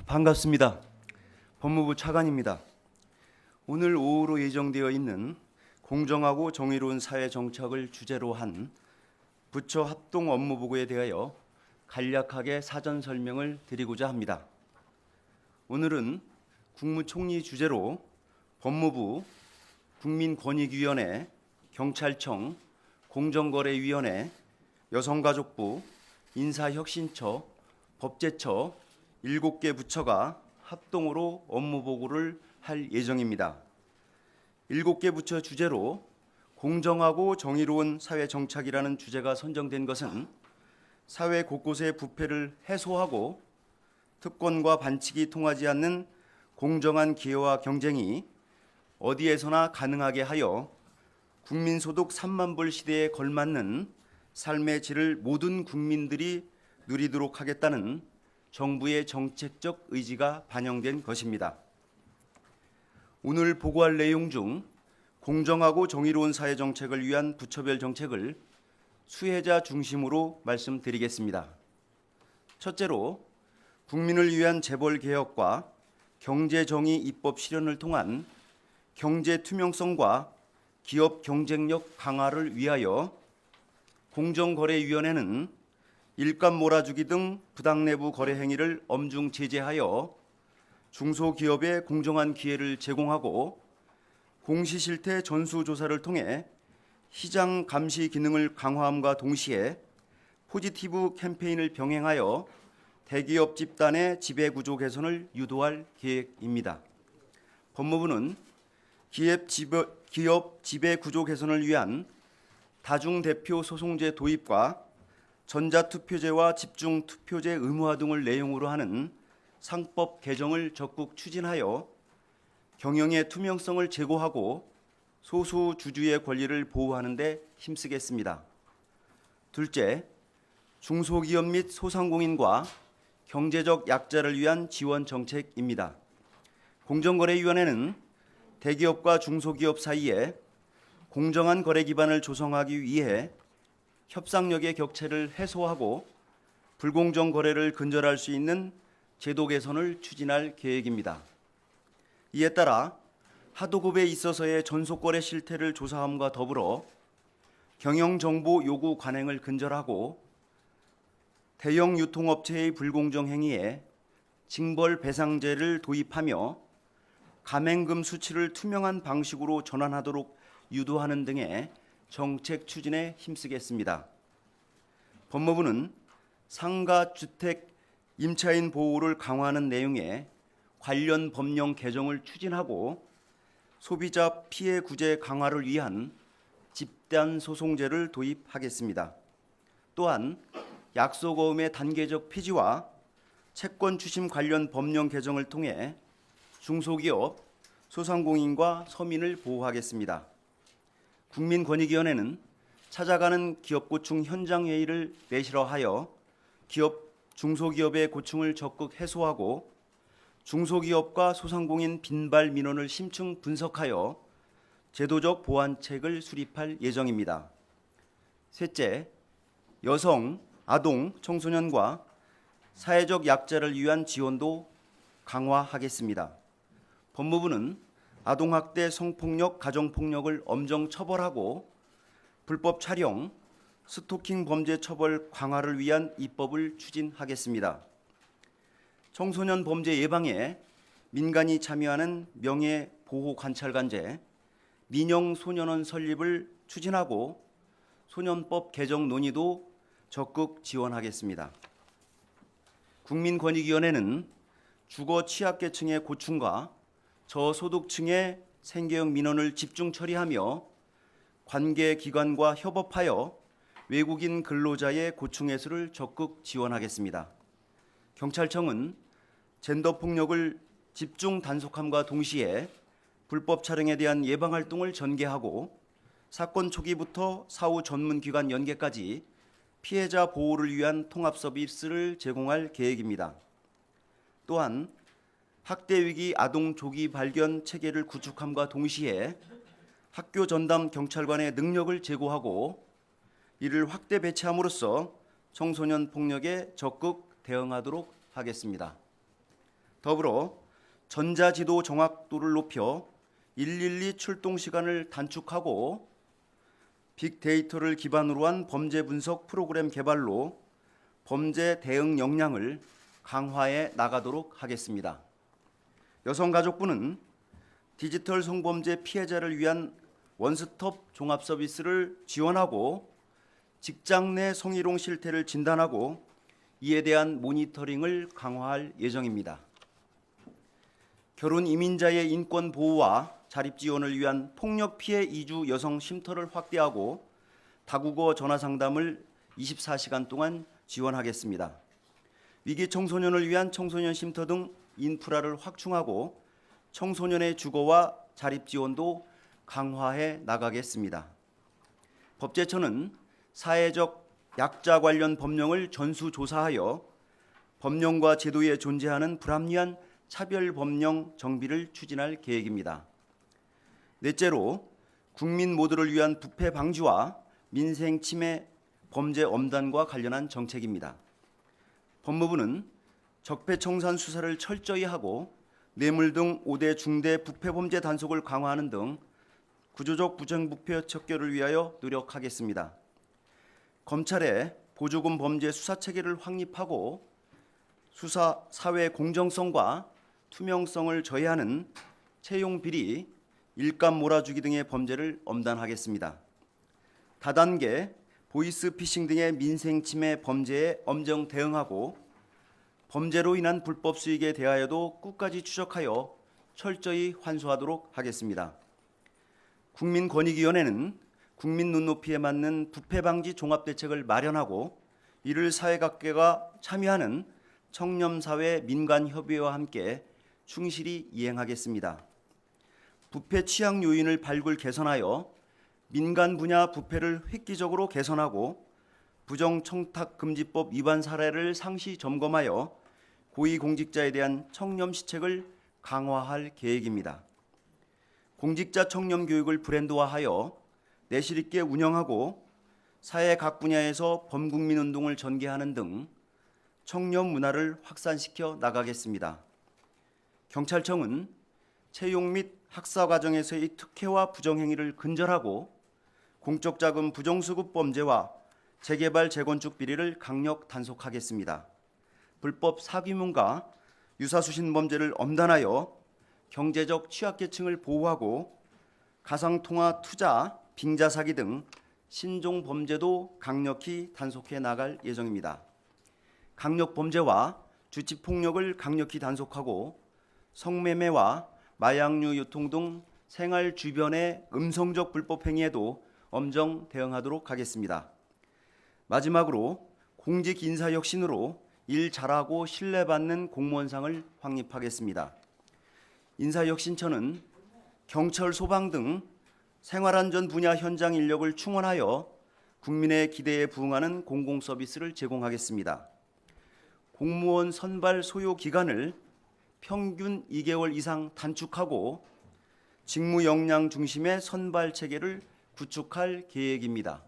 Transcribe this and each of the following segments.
반갑습니다. 법무부 차관입니다. 오늘 오후로 예정되어 있는 공정하고 정의로운 사회 정착을 주제로 한 부처 합동 업무 보고에 대하여 간략하게 사전 설명을 드리고자 합니다. 오늘은 국무총리 주재로 법무부, 국민권익위원회, 경찰청, 공정거래위원회, 여성가족부, 인사혁신처, 법제처 7개 부처가 합동으로 업무 보고를 할 예정입니다. 7개 부처 주제로 공정하고 정의로운 사회 정착이라는 주제가 선정된 것은 사회 곳곳의 부패를 해소하고 특권과 반칙이 통하지 않는 공정한 기회와 경쟁이 어디에서나 가능하게 하여 국민소득 3만 불 시대에 걸맞는 삶의 질을 모든 국민들이 누리도록 하겠다는 정부의 정책적 의지가 반영된 것입니다. 오늘 보고할 내용 중 공정하고 정의로운 사회 정책을 위한 부처별 정책을 수혜자 중심으로 말씀드리겠습니다. 첫째로 국민을 위한 재벌 개혁과 경제정의 입법 실현을 통한 경제 투명성과 기업 경쟁력 강화를 위하여 공정거래위원회는 일감 몰아주기 등 부당 내부 거래 행위를 엄중 제재하여 중소기업에 공정한 기회를 제공하고 공시실태 전수조사를 통해 시장 감시 기능을 강화함과 동시에 포지티브 캠페인을 병행하여 대기업 집단의 지배구조 개선을 유도할 계획입니다. 법무부는 기업 지배구조 개선을 위한 다중대표 소송제 도입과 전자투표제와 집중투표제 의무화 등을 내용으로 하는 상법 개정을 적극 추진하여 경영의 투명성을 제고하고 소수 주주의 권리를 보호하는 데 힘쓰겠습니다. 둘째, 중소기업 및 소상공인과 경제적 약자를 위한 지원 정책입니다. 공정거래위원회는 대기업과 중소기업 사이에 공정한 거래 기반을 조성하기 위해 협상력의 격차를 해소하고 불공정 거래를 근절할 수 있는 제도 개선을 추진할 계획입니다. 이에 따라 하도급에 있어서의 전속거래 실태를 조사함과 더불어 경영정보 요구 관행을 근절하고 대형 유통업체의 불공정 행위에 징벌 배상제를 도입하며 가맹금 수치를 투명한 방식으로 전환하도록 유도하는 등의 정책 추진에 힘쓰겠습니다. 법무부는 상가주택 임차인 보호를 강화하는 내용의 관련 법령 개정을 추진하고 소비자 피해 구제 강화를 위한 집단 소송제를 도입하겠습니다. 또한 약소거음의 단계적 폐지와 채권 추심 관련 법령 개정을 통해 중소기업, 소상공인과 서민을 보호하겠습니다. 국민권익위원회는 찾아가는 기업고충 현장회의를 매실화하여 중소기업의 고충을 적극 해소하고 중소기업과 소상공인 빈발 민원을 심층 분석하여 제도적 보완책을 수립할 예정입니다. 셋째, 여성, 아동, 청소년과 사회적 약자를 위한 지원도 강화하겠습니다. 법무부는 아동학대, 성폭력, 가정폭력을 엄정 처벌하고 불법 촬영, 스토킹 범죄 처벌 강화를 위한 입법을 추진하겠습니다. 청소년 범죄 예방에 민간이 참여하는 명예보호관찰관제, 민영소년원 설립을 추진하고 소년법 개정 논의도 적극 지원하겠습니다. 국민권익위원회는 주거 취약계층의 고충과 저소득층의 생계형 민원을 집중 처리하며 관계기관과 협업하여 외국인 근로자의 고충 해소를 적극 지원하겠습니다. 경찰청은 젠더폭력을 집중 단속함과 동시에 불법 촬영에 대한 예방활동을 전개하고 사건 초기부터 사후 전문기관 연계까지 피해자 보호를 위한 통합 서비스를 제공할 계획입니다. 또한 학대위기 아동 조기 발견 체계를 구축함과 동시에 학교 전담 경찰관의 능력을 제고하고 이를 확대 배치함으로써 청소년 폭력에 적극 대응하도록 하겠습니다. 더불어 전자지도 정확도를 높여 112 출동 시간을 단축하고 빅데이터를 기반으로 한 범죄 분석 프로그램 개발로 범죄 대응 역량을 강화해 나가도록 하겠습니다. 여성가족부는 디지털 성범죄 피해자를 위한 원스톱 종합 서비스를 지원하고 직장 내 성희롱 실태를 진단하고 이에 대한 모니터링을 강화할 예정입니다. 결혼 이민자의 인권 보호와 자립 지원을 위한 폭력 피해 이주 여성 쉼터를 확대하고 다국어 전화 상담을 24시간 동안 지원하겠습니다. 위기 청소년을 위한 청소년 쉼터 등 인프라를 확충하고 청소년의 주거와 자립 지원도 강화해 나가겠습니다. 법제처는 사회적 약자 관련 법령을 전수조사하여 법령과 제도에 존재하는 불합리한 차별 법령 정비를 추진할 계획입니다. 넷째로 국민 모두를 위한 부패 방지와 민생 침해 범죄 엄단과 관련한 정책입니다. 법무부는 적폐청산 수사를 철저히 하고 뇌물 등 5대 중대 부패 범죄 단속을 강화하는 등 구조적 부정부패 척결을 위하여 노력하겠습니다. 검찰의 보조금 범죄 수사 체계를 확립하고 수사 사회 공정성과 투명성을 저해하는 채용 비리, 일감 몰아주기 등의 범죄를 엄단하겠습니다. 다단계 보이스피싱 등의 민생 침해 범죄에 엄정 대응하고 범죄로 인한 불법 수익에 대하여도 끝까지 추적하여 철저히 환수하도록 하겠습니다. 국민권익위원회는 국민 눈높이에 맞는 부패 방지 종합대책을 마련하고 이를 사회각계가 참여하는 청렴사회 민간협의회와 함께 충실히 이행하겠습니다. 부패 취약 요인을 발굴 개선하여 민간 분야 부패를 획기적으로 개선하고 부정청탁금지법 위반 사례를 상시 점검하여 고위공직자에 대한 청렴 시책을 강화할 계획입니다. 공직자 청렴 교육을 브랜드화하여 내실 있게 운영하고 사회 각 분야에서 범국민 운동을 전개하는 등 청렴 문화를 확산시켜 나가겠습니다. 경찰청은 채용 및 학사 과정에서의 특혜와 부정행위를 근절하고 공적 자금 부정수급 범죄와 재개발 재건축 비리를 강력 단속하겠습니다. 불법 사기문과 유사수신 범죄를 엄단하여 경제적 취약계층을 보호하고 가상통화 투자, 빙자 사기 등 신종 범죄도 강력히 단속해 나갈 예정입니다. 강력 범죄와 주치 폭력을 강력히 단속하고 성매매와 마약류 유통 등 생활 주변의 음성적 불법 행위에도 엄정 대응하도록 하겠습니다. 마지막으로 공직 인사 혁신으로 일 잘하고 신뢰받는 공무원상을 확립하겠습니다. 인사혁신처는 경찰, 소방 등 생활안전 분야 현장 인력을 충원하여 국민의 기대에 부응하는 공공 서비스를 제공하겠습니다. 공무원 선발 소요 기간을 평균 2개월 이상 단축하고 직무 역량 중심의 선발 체계를 구축할 계획입니다.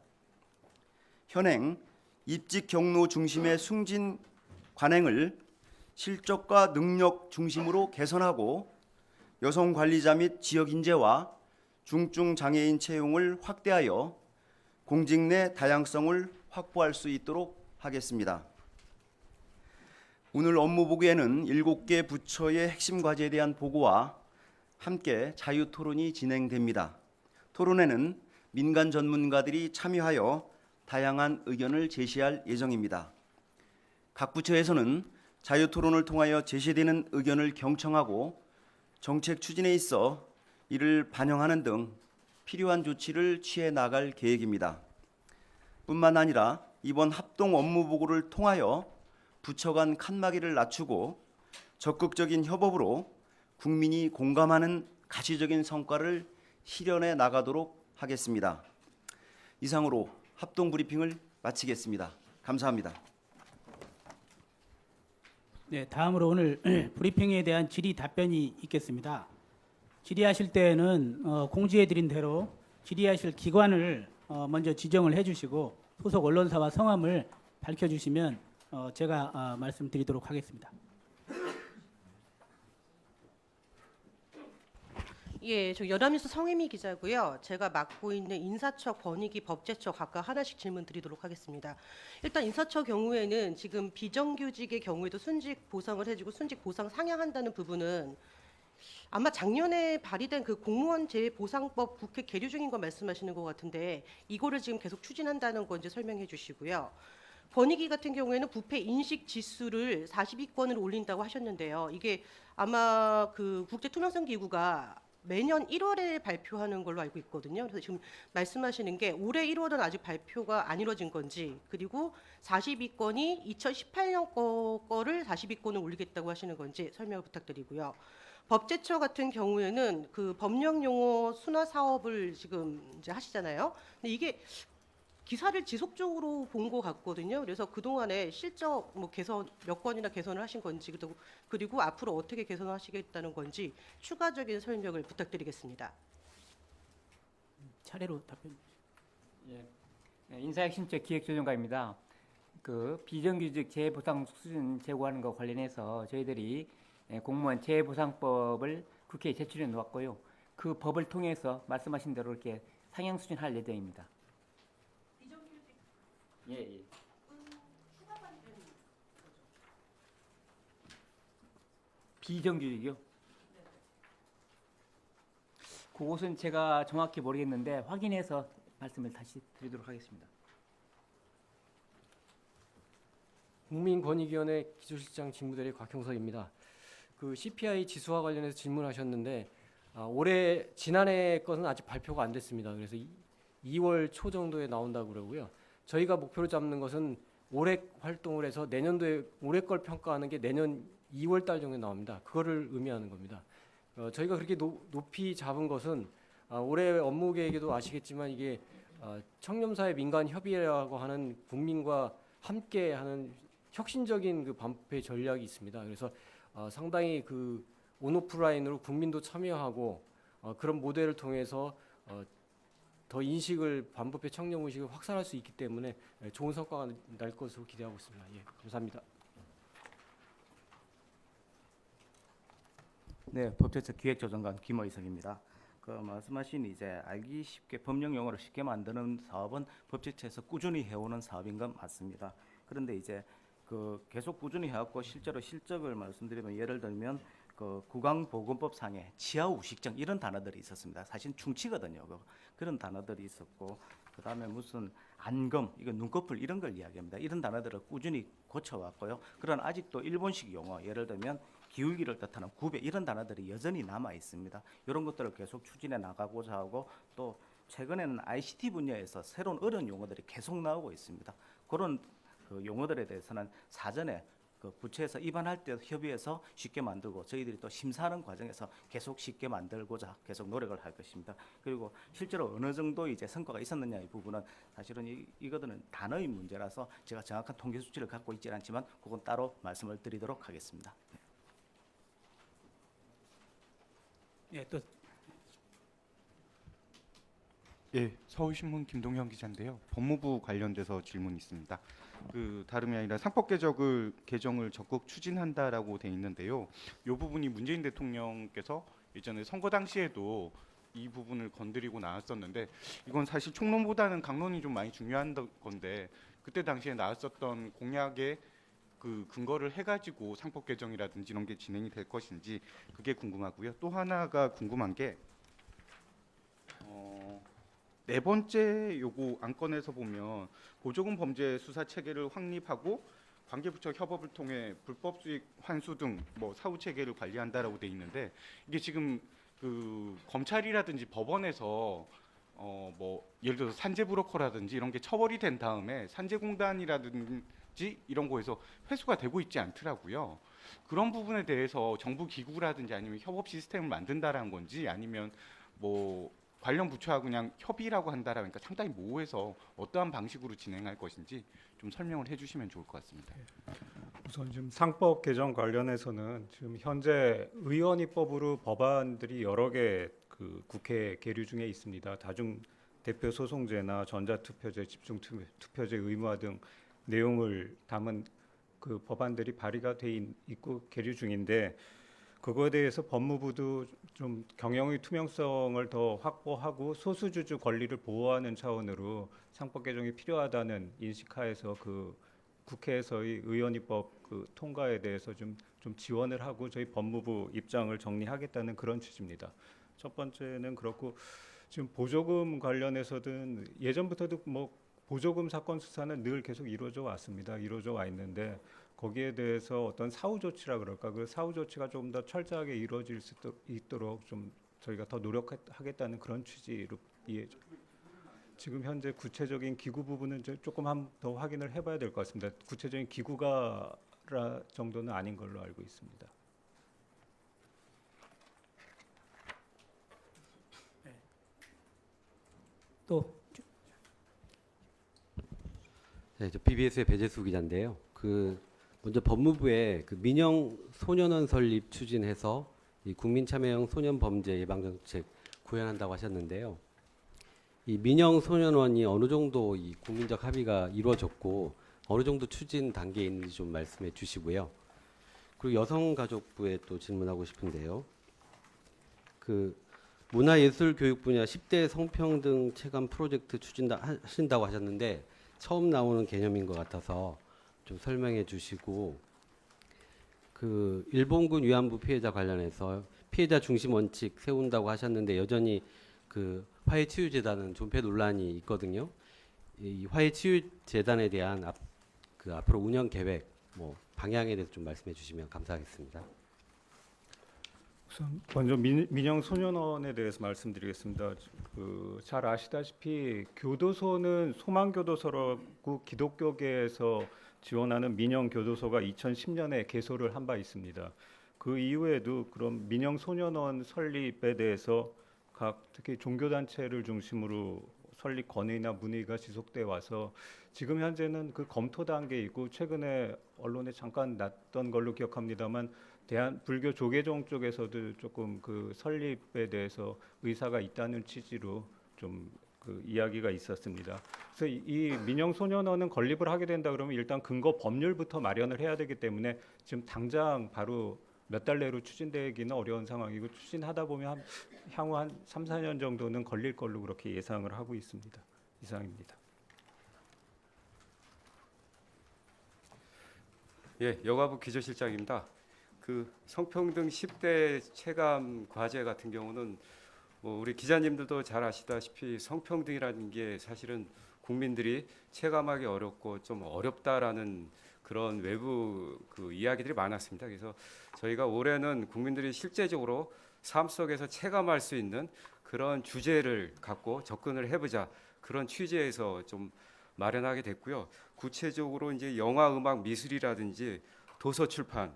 현행 입직 경로 중심의 승진 관행을 실적과 능력 중심으로 개선하고 여성 관리자 및 지역 인재와 중증 장애인 채용을 확대하여 공직 내 다양성을 확보할 수 있도록 하겠습니다. 오늘 업무 보고에는 7개 부처의 핵심 과제에 대한 보고와 함께 자유 토론이 진행됩니다. 토론회는 민간 전문가들이 참여하여 다양한 의견을 제시할 예정입니다. 각 부처에서는 자유 토론을 통하여 제시되는 의견을 경청하고 정책 추진에 있어 이를 반영하는 등 필요한 조치를 취해 나갈 계획입니다. 뿐만 아니라 이번 합동 업무 보고를 통하여 부처 간 칸막이를 낮추고 적극적인 협업으로 국민이 공감하는 가시적인 성과를 실현해 나가도록 하겠습니다. 이상으로 합동 브리핑을 마치겠습니다. 감사합니다. 네, 다음으로 오늘 브리핑에 대한 질의 답변이 있겠습니다. 질의하실 때에는 공지해드린 대로 질의하실 기관을 먼저 지정을 해주시고 소속 언론사와 성함을 밝혀주시면 제가 말씀드리도록 하겠습니다. 예, 저 연합뉴스 성혜미 기자고요. 제가 맡고 있는 인사처, 권익위, 법제처 각각 하나씩 질문 드리도록 하겠습니다. 일단 인사처 경우에는 지금 비정규직의 경우에도 순직 보상을 해주고 순직 보상 상향한다는 부분은 아마 작년에 발의된 그 공무원 재보상법 국회 계류 중인 거 말씀하시는 것 같은데 이거를 지금 계속 추진한다는 건지 설명해 주시고요. 권익위 같은 경우에는 부패 인식 지수를 42건을 올린다고 하셨는데요. 이게 아마 그 국제투명성 기구가 매년 1월에 발표하는 걸로 알고 있거든요. 그래서 지금 말씀하시는 게 올해 1월은 아직 발표가 안 이루어진 건지, 그리고 42건이 2018년 거를 42건을 올리겠다고 하시는 건지 설명을 부탁드리고요. 법제처 같은 경우에는 그 법령 용어 순화 사업을 지금 이제 하시잖아요. 근데 이게 기사를 지속적으로 본 것 같거든요. 그래서 그동안에 실적 뭐 개선 몇 건이나 개선을 하신 건지, 그리고 앞으로 어떻게 개선을 하시겠다는 건지 추가적인 설명을 부탁드리겠습니다. 차례로 답변. 예, 인사혁신처 기획조정과입니다. 그 비정규직 재보상 수준 제고하는 것 관련해서 저희들이 공무원 재보상법을 국회에 제출해 놓았고요. 그 법을 통해서 말씀하신 대로 이렇게 상향 수준할 예정입니다. 비정규직 예. 추가가 되는 비정규직이요? 그것은 제가 정확히 모르겠는데 확인해서 말씀을 다시 드리도록 하겠습니다. 국민권익위원회 기조실장 직무대리 곽형석입니다. 그 CPI 지수와 관련해서 질문하셨는데 올해 지난해 것은 아직 발표가 안 됐습니다. 그래서 2월 초 정도에 나온다고 그러고요. 저희가 목표로 잡는 것은 올해 활동을 해서 내년도에 올해 걸 평가하는 게 내년 2월 달 정도에 나옵니다. 그거를 의미하는 겁니다. 저희가 그렇게 높이 잡은 것은 올해 업무 계획에도 아시겠지만 이게 청렴사회 민간 협의회라고 하는 국민과 함께하는 혁신적인 그 반부패 전략이 있습니다. 그래서 상당히 그 온오프라인으로 국민도 참여하고 그런 모델을 통해서 더 인식을 반부패 청렴 의식을 확산할 수 있기 때문에 좋은 성과가 날 것으로 기대하고 있습니다. 예, 감사합니다. 네, 법제처 기획조정관 김의석입니다. 그 말씀하신 이제 알기 쉽게 법령 용어를 쉽게 만드는 사업은 법제처에서 꾸준히 해오는 사업인 건 맞습니다. 그런데 이제 그 계속 꾸준히 해왔고 실제로 실적을 말씀드리면 예를 들면 그 국강보건법상에 치아우식증 이런 단어들이 있었습니다. 사실 충치거든요. 그런 단어들이 있었고 그다음에 무슨 안검 이거 눈꺼풀 이런 걸 이야기합니다. 이런 단어들을 꾸준히 고쳐왔고요. 그런 아직도 일본식 용어 예를 들면 기울기를 뜻하는 구배 이런 단어들이 여전히 남아 있습니다. 이런 것들을 계속 추진해 나가고자 하고 또 최근에는 ICT 분야에서 새로운 어려운 용어들이 계속 나오고 있습니다. 그런 그 용어들에 대해서는 사전에 그 부처에서 입안할 때 협의해서 쉽게 만들고 저희들이 또 심사하는 과정에서 계속 쉽게 만들고자 계속 노력을 할 것입니다. 그리고 실제로 어느 정도 이제 성과가 있었느냐 이 부분은 사실은 이거들은 단어의 문제라서 제가 정확한 통계 수치를 갖고 있지 않지만 그건 따로 말씀을 드리도록 하겠습니다. 예, 또 예, 서울신문 김동현 기자인데요. 법무부 관련돼서 질문이 있습니다. 그 다름이 아니라 상법 개정을 적극 추진한다라고 돼 있는데요. 이 부분이 문재인 대통령께서 예전에 선거 당시에도 이 부분을 건드리고 나왔었는데 이건 사실 총론보다는 강론이 좀 많이 중요한 건데 그때 당시에 나왔었던 공약의 그 근거를 해가지고 상법 개정이라든지 이런 게 진행이 될 것인지 그게 궁금하고요. 또 하나가 궁금한 게 네 번째 요구 안건에서 보면 보조금 범죄 수사 체계를 확립하고 관계부처 협업을 통해 불법 수익 환수 등 뭐 사후 체계를 관리한다라고 돼 있는데 이게 지금 그 검찰이라든지 법원에서 뭐 예를 들어서 산재 브로커라든지 이런 게 처벌이 된 다음에 산재공단이라든지 이런 거에서 회수가 되고 있지 않더라고요. 그런 부분에 대해서 정부 기구라든지 아니면 협업 시스템을 만든다라는 건지 아니면 뭐 관련 부처하고 그냥 협의라고 한다라니까 그러니까 상당히 모호해서 어떠한 방식으로 진행할 것인지 좀 설명을 해주시면 좋을 것 같습니다. 우선 지금 상법 개정 관련해서는 지금 현재 의원입법으로 법안들이 여러 개 그 국회 계류 중에 있습니다. 다중 대표 소송제나 전자투표제, 집중투표제 의무화 등 내용을 담은 그 법안들이 발의가 돼 있고 계류 중인데 그거에 대해서 법무부도 좀 경영의 투명성을 더 확보하고 소수주주 권리를 보호하는 차원으로 상법 개정이 필요하다는 인식하에서 그 국회에서의 의원입법 그 통과에 대해서 좀 지원을 하고 저희 법무부 입장을 정리하겠다는 그런 취지입니다. 첫 번째는 그렇고 지금 보조금 관련해서든 예전부터도 뭐 보조금 사건 수사는 늘 계속 이루어져 왔습니다. 이루어져 와 있는데 거기에 대해서 어떤 사후 조치라 그럴까 그 사후 조치가 좀 더 철저하게 이루어질 수 있도록 좀 저희가 더 노력하겠다는 그런 취지로 이해. 지금 현재 구체적인 기구 부분은 조금 더 확인을 해봐야 될 것 같습니다. 구체적인 기구가 정도는 아닌 걸로 알고 있습니다. 또 네, 저 BBS의 배재수 기자인데요. 먼저 법무부에 민영 소년원 설립 추진해서 이 국민참여형 소년 범죄 예방 정책 구현한다고 하셨는데요. 이 민영 소년원이 어느 정도 이 국민적 합의가 이루어졌고 어느 정도 추진 단계에 있는지 좀 말씀해 주시고요. 그리고 여성가족부에 또 질문하고 싶은데요. 문화예술교육 분야 10대 성평등 체감 프로젝트 추진하신다고 하셨는데 처음 나오는 개념인 것 같아서 좀 설명해 주시고 일본군 위안부 피해자 관련해서 피해자 중심 원칙 세운다고 하셨는데 여전히 화해치유재단은 존폐 논란이 있거든요. 이 화해치유재단에 대한 앞으로 운영 계획 방향에 대해서 좀 말씀해 주시면 감사하겠습니다. 우선 먼저 민영 소년원에 대해서 말씀드리겠습니다. 잘 아시다시피 교도소는 소망교도소라고 기독교계에서 지원하는 민영 교도소가 2010년에 개소를 한 바 있습니다. 그 이후에도 그런 민영 소년원 설립에 대해서 특히 종교단체를 중심으로 설립 건의나 문의가 지속돼 와서 지금 현재는 그 검토 단계에 있고 최근에 언론에 잠깐 났던 걸로 기억합니다만 대한불교 조계종 쪽에서도 조금 설립에 대해서 의사가 있다는 취지로 좀 이야기가 있었습니다. 그래서 이 민영 소년원은 건립을 하게 된다 그러면 일단 근거 법률부터 마련을 해야 되기 때문에 지금 당장 바로 몇 달 내로 추진되기는 어려운 상황이고 추진하다 보면 향후 한 3, 4년 정도는 걸릴 걸로 그렇게 예상을 하고 있습니다. 이상입니다. 예, 여가부 기조실장입니다. 성평등 10대 체감 과제 같은 경우는 우리 기자님들도 잘 아시다시피 성평등이라는 게 사실은 국민들이 체감하기 어렵고 좀 어렵다라는 그런 외부 이야기들이 많았습니다. 그래서 저희가 올해는 국민들이 실제적으로 삶 속에서 체감할 수 있는 그런 주제를 갖고 접근을 해보자 그런 취지에서 좀 마련하게 됐고요. 구체적으로 이제 영화, 음악, 미술이라든지 도서 출판,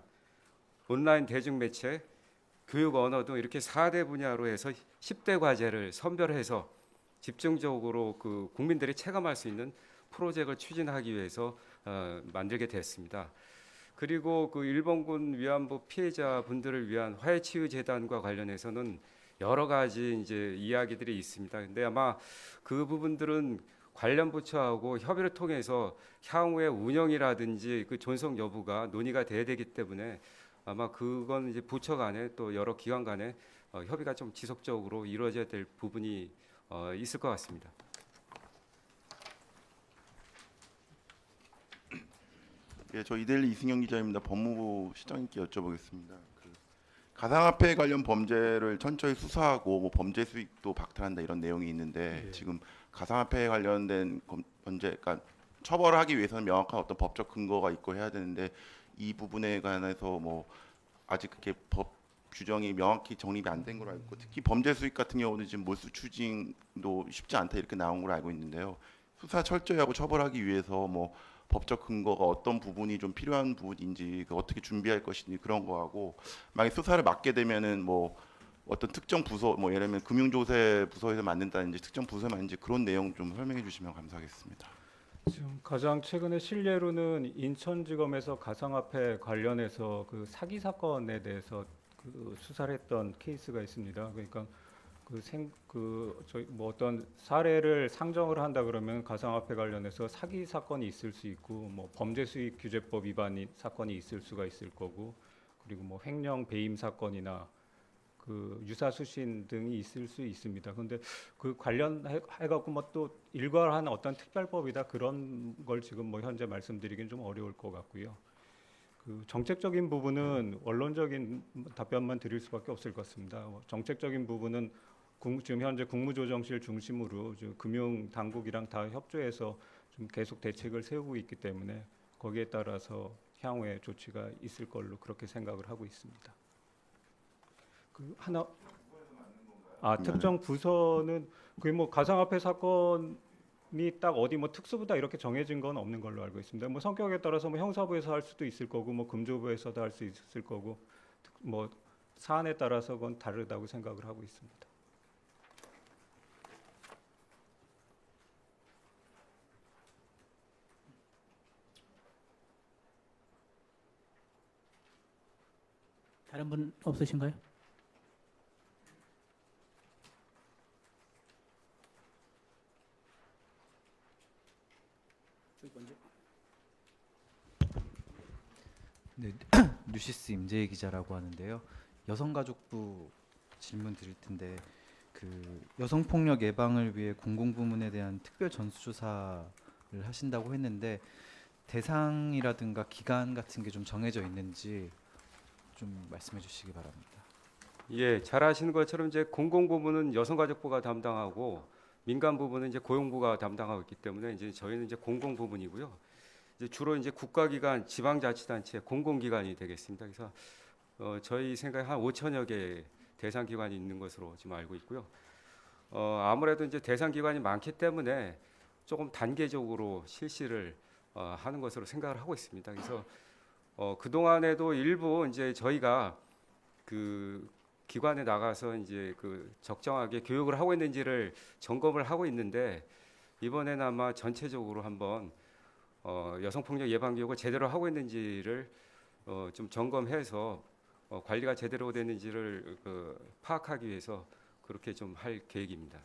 온라인 대중매체, 교육 언어 등 이렇게 4대 분야로 해서 10대 과제를 선별해서 집중적으로 국민들이 체감할 수 있는 프로젝트를 추진하기 위해서 만들게 됐습니다. 그리고 일본군 위안부 피해자분들을 위한 화해치유재단과 관련해서는 여러 가지 이제 이야기들이 있습니다. 근데 아마 그 부분들은 관련 부처하고 협의를 통해서 향후의 운영이라든지 존속 여부가 논의가 돼야 되기 때문에 아마 그건 이제 부처 간에 또 여러 기관 간에 협의가 좀 지속적으로 이루어져야 될 부분이 있을 것 같습니다. 예, 저 이데일리 이승영 기자입니다. 법무부 시장님께 여쭤보겠습니다. 가상화폐 관련 범죄를 천천히 수사하고 범죄 수익도 박탈한다 이런 내용이 있는데 지금 가상화폐 관련된 범죄, 그러니까 처벌하기 위해서는 명확한 어떤 법적 근거가 있고 해야 되는데 이 부분에 관해서 아직 그렇게 법 규정이 명확히 정립이 안 된 걸로 알고 있고 특히 범죄 수익 같은 경우는 지금 몰수 추징도 쉽지 않다 이렇게 나온 걸로 알고 있는데요. 수사 철저히 하고 처벌하기 위해서 법적 근거가 어떤 부분이 좀 필요한 부분인지 어떻게 준비할 것인지 그런 거하고 만약 수사를 맡게 되면은 어떤 특정 부서 예를 들면 금융조세 부서에서 맡는다든지 특정 부서에 맡는지 그런 내용 좀 설명해 주시면 감사하겠습니다. 지금 가장 최근의 실례로는 인천지검에서 가상화폐 관련해서 사기 사건에 대해서 수사를 했던 케이스가 있습니다. 그러니까 저희 어떤 사례를 상정을 한다 그러면 가상화폐 관련해서 사기 사건이 있을 수 있고 범죄수익 규제법 위반 사건이 있을 수가 있을 거고 그리고 뭐 횡령 배임 사건이나 그 유사수신 등이 있을 수 있습니다. 그런데 그 관련해 갖고 뭐 또 일괄한 어떤 특별법이다 그런 걸 지금 뭐 현재 말씀드리긴 좀 어려울 것 같고요. 그 정책적인 부분은 원론적인 답변만 드릴 수밖에 없을 것 같습니다. 정책적인 부분은 지금 현재 국무조정실 중심으로 금융 당국이랑 다 협조해서 좀 계속 대책을 세우고 있기 때문에 거기에 따라서 향후에 조치가 있을 걸로 그렇게 생각을 하고 있습니다. 그 하나 특정 부서는 그게 뭐 가상화폐 사건이 딱 어디 뭐 특수부다 이렇게 정해진 건 없는 걸로 알고 있습니다. 뭐 성격에 따라서 뭐 형사부에서 할 수도 있을 거고 뭐 금조부에서도 할 수 있을 거고 뭐 사안에 따라서 그건 다르다고 생각을 하고 있습니다. 다른 분 없으신가요? 네, 뉴시스 임재희 기자라고 하는데요. 여성가족부 질문 드릴 텐데 그 여성폭력 예방을 위해 공공부문에 대한 특별 전수조사를 하신다고 했는데 대상이라든가 기간 같은 게 좀 정해져 있는지 좀 말씀해 주시기 바랍니다. 예, 잘 아시는 것처럼 이제 공공부문은 여성가족부가 담당하고 민간 부분은 이제 고용부가 담당하고 있기 때문에 이제 저희는 이제 공공부문이고요. 이제 주로 이제 국가기관, 지방자치단체, 공공기관이 되겠습니다. 그래서 저희 생각에 한 5천여 개 대상 기관이 있는 것으로 지금 알고 있고요. 아무래도 이제 대상 기관이 많기 때문에 조금 단계적으로 실시를 하는 것으로 생각을 하고 있습니다. 그래서 그 동안에도 일부 이제 저희가 그 기관에 나가서 이제 그 적정하게 교육을 하고 있는지를 점검을 하고 있는데 이번에는 아마 전체적으로 한번 여성폭력 예방 교육을 제대로 하고 있는지를 좀 점검해서 관리가 제대로 되는지를 파악하기 위해서 그렇게 좀 할 계획입니다.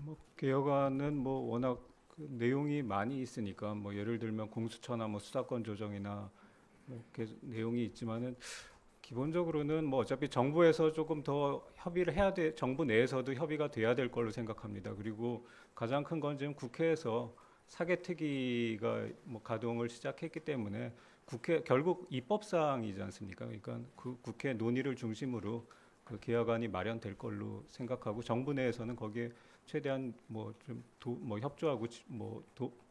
뭐 개혁안은 뭐 워낙 그 내용이 많이 있으니까 뭐 예를 들면 공수처나 뭐 수사권 조정이나 뭐 이렇게 내용이 있지만은 기본적으로는 뭐 어차피 정부에서 조금 더 협의를 해야 돼, 정부 내에서도 협의가 돼야 될 걸로 생각합니다. 그리고 가장 큰 건 지금 국회에서 사개특위가 뭐 가동을 시작했기 때문에 국회 결국 입법사항이지 않습니까? 그러니까 그 국회 논의를 중심으로 그 개혁안이 마련될 걸로 생각하고 정부 내에서는 거기에 최대한 뭐 좀 뭐 협조하고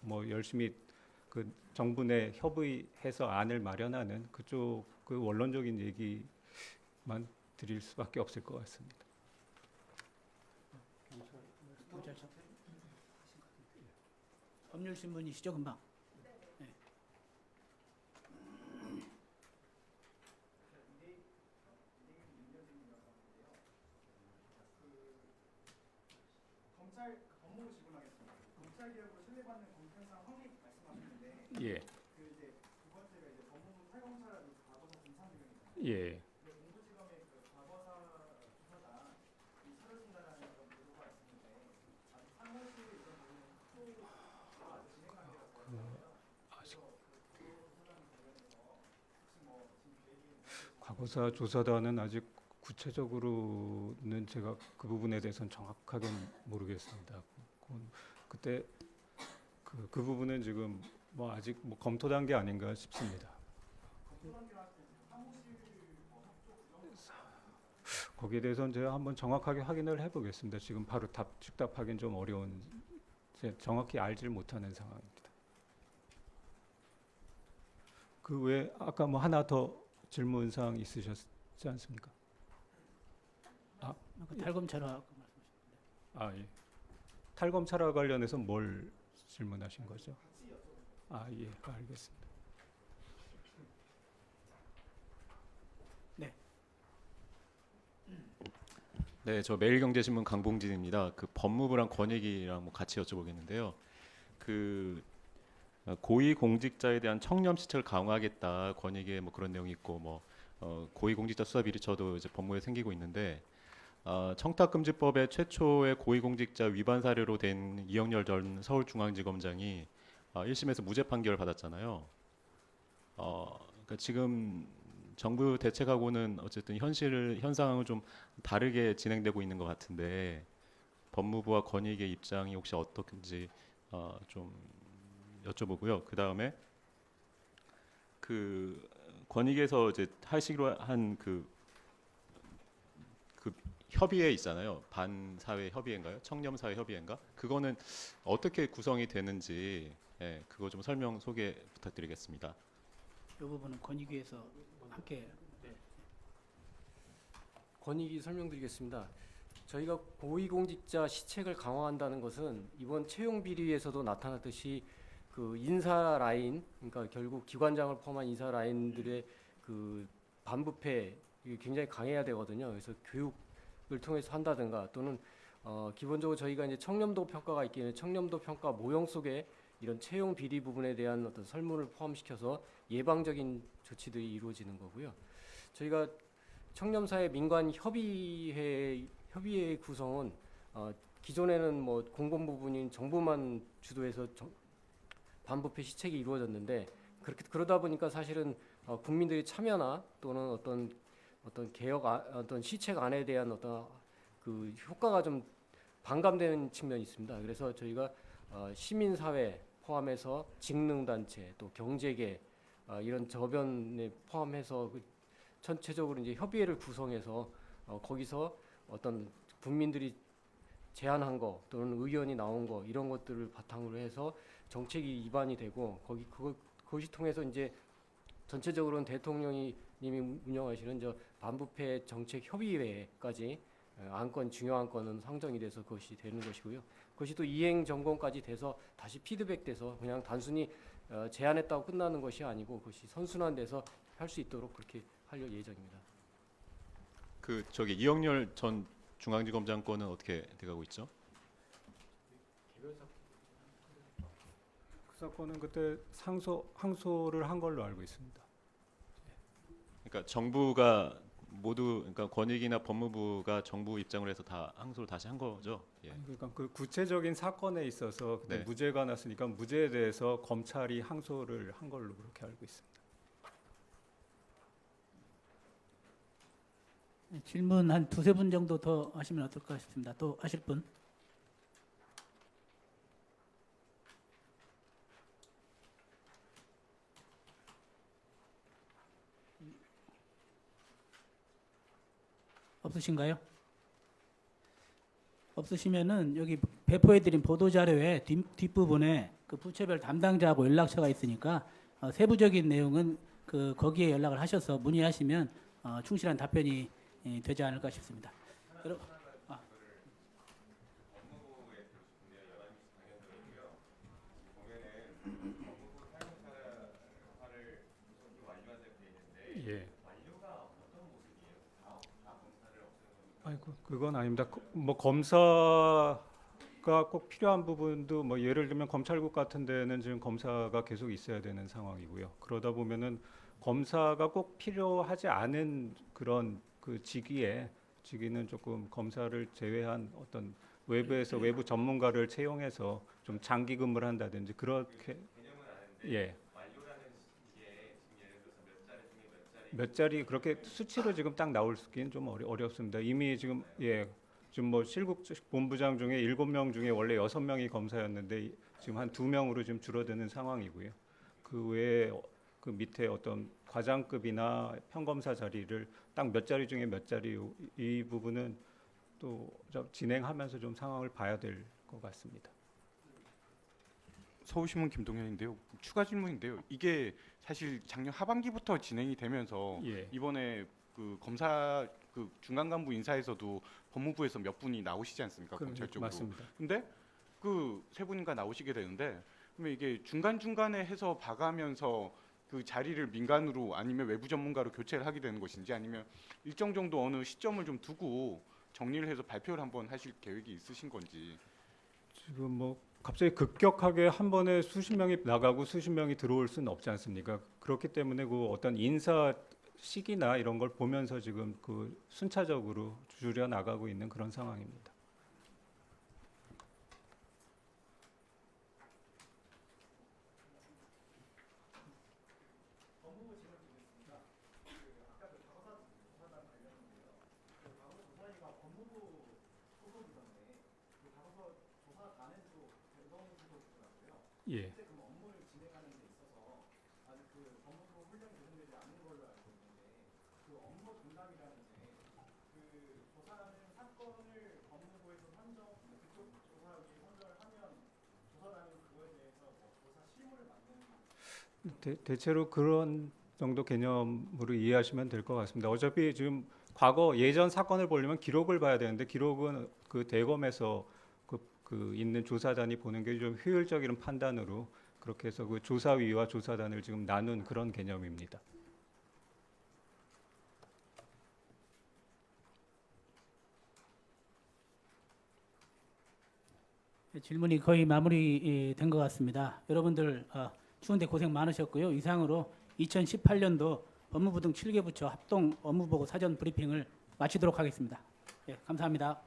뭐 열심히 그 정부 내 협의해서 안을 마련하는 그쪽 그 원론적인 얘기만 드릴 수밖에 없을 것 같습니다. 법률신문이시죠, 금방? 네. 예. 예. 과거사 조사단은 아직 구체적으로는 제가 그 부분에 대해서는 정확하게 모르겠습니다. 그때 그 부분은 지금 뭐 아직 뭐 검토 단계 아닌가 싶습니다. 거기에 대해서는 제가 한번 정확하게 확인을 해보겠습니다. 지금 바로 즉답하기는 좀 어려운, 정확히 알지를 못하는 상황입니다. 그 외에 아까 뭐 하나 더 질문 사항 있으셨지 않습니까? 달검 철학 말씀하셨는데. 아 예. 탈검찰과 관련해서 뭘 질문하신 거죠? 아, 예, 알겠습니다. 네, 저 매일경제신문 강봉진입니다. 그 법무부랑 권익위랑 뭐 같이 여쭤보겠는데요. 그 고위공직자에 대한 청렴 시책을 강화하겠다 권익위에 뭐 그런 내용이 있고 뭐 고위공직자 수사 비리처도 이제 법무부에 생기고 있는데 청탁금지법의 최초의 고위공직자 위반 사례로 된 이영렬 전 서울중앙지검장이 1심에서 무죄 판결을 받았잖아요. 그러니까 지금 정부 대책하고는 어쨌든 현 상황은 좀 다르게 진행되고 있는 것 같은데 법무부와 권익의 입장이 혹시 어떻든지 좀 여쭤보고요. 그 다음에 그 권익에서 이제 하시기로 한 그 협의회 있잖아요. 반사회 협의회인가요? 청렴사회 협의회인가? 그거는 어떻게 구성이 되는지 그거 좀 설명 소개 부탁드리겠습니다. 이 부분은 권익위에서 함께. 권익위 설명드리겠습니다. 저희가 고위공직자 시책을 강화한다는 것은 이번 채용 비리에서도 나타났듯이 그 인사 라인, 그러니까 결국 기관장을 포함한 인사 라인들의 그 반부패 굉장히 강해야 되거든요. 그래서 교육을 통해서 한다든가 또는 기본적으로 저희가 이제 청렴도 평가가 있기 때문에 청렴도 평가 모형 속에 이런 채용 비리 부분에 대한 어떤 설문을 포함시켜서 예방적인 조치들이 이루어지는 거고요. 저희가 청렴사회 민관 협의회의 구성은 기존에는 뭐 공공 부분인 정부만 주도해서 반부패 시책이 이루어졌는데 그러다 보니까 사실은 국민들의 참여나 또는 어떤 개혁 어떤 시책 안에 대한 어떤 그 효과가 좀 반감되는 측면이 있습니다. 그래서 저희가 시민사회 포함해서 직능단체 또 경제계 이런 저변에 포함해서 그 전체적으로 이제 협의회를 구성해서 거기서 어떤 국민들이 제안한 거 또는 의견이 나온 거 이런 것들을 바탕으로 해서 정책이 입안이 되고 그것이 통해서 이제 전체적으로는 대통령이 님이 운영하시는 저 반부패 정책 협의회까지 안건 중요한 건은 상정이 돼서 그것이 되는 것이고요. 그것이 또 이행 점검까지 돼서 다시 피드백돼서 그냥 단순히 제안했다고 끝나는 것이 아니고 그것이 선순환돼서 할 수 있도록 그렇게 할 예정입니다. 그 저기 이영렬 전 중앙지검장 건은 어떻게 돼가고 있죠? 그 사건은 그때 항소를 한 걸로 알고 있습니다. 그러니까 정부가 모두 그러니까 권익이나 법무부가 정부 입장으로 해서 다 항소를 다시 한 거죠. 예. 그러니까 그 구체적인 사건에 있어서 그때 네. 무죄가 났으니까 무죄에 대해서 검찰이 항소를 한 걸로 그렇게 알고 있습니다. 질문 한 두세 분 정도 더 하시면 어떨까 싶습니다. 또 하실 분? 없으신가요? 없으시면은 여기 배포해드린 보도자료의 뒷부분에 그 부처별 담당자하고 연락처가 있으니까 세부적인 내용은 거기에 연락을 하셔서 문의하시면 충실한 답변이 되지 않을까 싶습니다. 여러분, 예. 아이고, 그건 아닙니다. 뭐 검사가 꼭 필요한 부분도 뭐 예를 들면 검찰국 같은 데는 지금 검사가 계속 있어야 되는 상황이고요. 그러다 보면은 검사가 꼭 필요하지 않은 그런 그 직위는 조금 검사를 제외한 어떤 외부에서 외부 전문가를 채용해서 좀 장기 근무를 한다든지 그렇게 예. 몇 자리 그렇게 수치로 지금 딱 나올 수기는 좀 어렵습니다. 이미 지금 지금 뭐 실국 본부장 중에 7명 중에 원래 6명이 검사였는데 지금 한 2명으로 지금 줄어드는 상황이고요. 그 외에 그 밑에 어떤 과장급이나 평검사 자리를 딱 몇 자리 중에 몇 자리 이 부분은 또 진행하면서 좀 상황을 봐야 될 것 같습니다. 서울신문 김동현인데요. 추가 질문인데요. 이게 사실 작년 하반기부터 진행이 되면서 예. 이번에 그 검사 그 중간 간부 인사에서도 법무부에서 몇 분이 나오시지 않습니까? 검찰 쪽으로. 맞습니다. 근데 그 세 분인가 나오시게 되는데 그러면 이게 중간중간에 해서 봐가면서 그 자리를 민간으로 아니면 외부 전문가로 교체를 하게 되는 것인지 아니면 일정 정도 어느 시점을 좀 두고 정리를 해서 발표를 한번 하실 계획이 있으신 건지. 지금 뭐 갑자기 급격하게 한 번에 수십 명이 나가고 수십 명이 들어올 수는 없지 않습니까? 그렇기 때문에 그 어떤 인사 시기나 이런 걸 보면서 지금 그 순차적으로 줄여 나가고 있는 그런 상황입니다. 예. 대체로 그런 정도 개념으로 이해하시면 될 것 같습니다. 어차피 지금 과거 예전 사건을 보려면 기록을 봐야 되는데 기록은 그 대검에서 그 있는 조사단이 보는 게 좀 효율적인 판단으로 그렇게 해서 그 조사위와 조사단을 지금 나눈 그런 개념입니다. 질문이 거의 마무리된 것 같습니다. 여러분들 추운데 고생 많으셨고요. 이상으로 2018년도 법무부 등 7개 부처 합동 업무보고 사전 브리핑을 마치도록 하겠습니다. 예, 감사합니다.